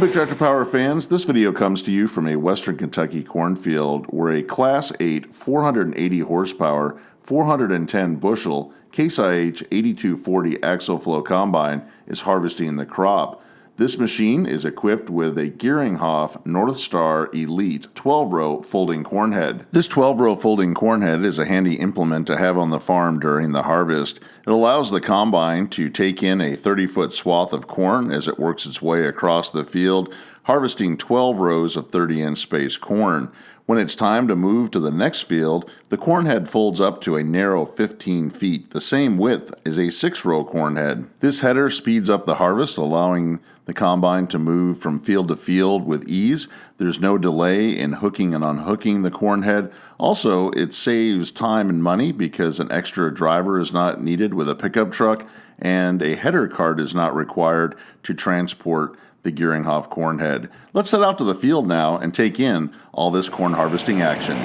Big Tractor Power fans, this video comes to you from a Western Kentucky cornfield where a Class 8 480 horsepower, 410 bushel Case IH 8240 Axial-Flow combine is harvesting the crop. This machine is equipped with a Geringhoff North Star Elite 12-row folding corn head. This 12-row folding corn head is a handy implement to have on the farm during the harvest. It allows the combine to take in a 30-foot swath of corn as it works its way across the field, harvesting 12 rows of 30-inch space corn. When it's time to move to the next field, the corn head folds up to a narrow 15 feet, the same width as a 6-row corn head. This header speeds up the harvest, allowing the combine to move from field to field with ease. There's no delay in hooking and unhooking the corn head. Also, it saves time and money because an extra driver is not needed with a pickup truck, and a header cart is not required to transport the Geringhoff corn head. Let's head out to the field now and take in all this corn harvesting action.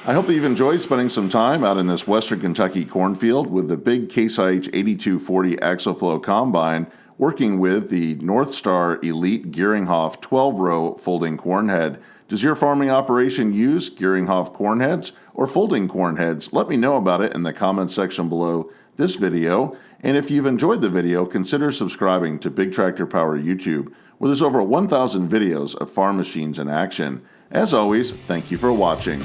I hope that you've enjoyed spending some time out in this Western Kentucky cornfield with the big Case IH 8240 Axial-Flow combine, working with the North Star Elite Geringhoff 12-row folding corn head. Does your farming operation use Geringhoff corn heads or folding corn heads? Let me know about it in the comments section below this video. And if you've enjoyed the video, consider subscribing to Big Tractor Power YouTube, where there's over 1,000 videos of farm machines in action. As always, thank you for watching.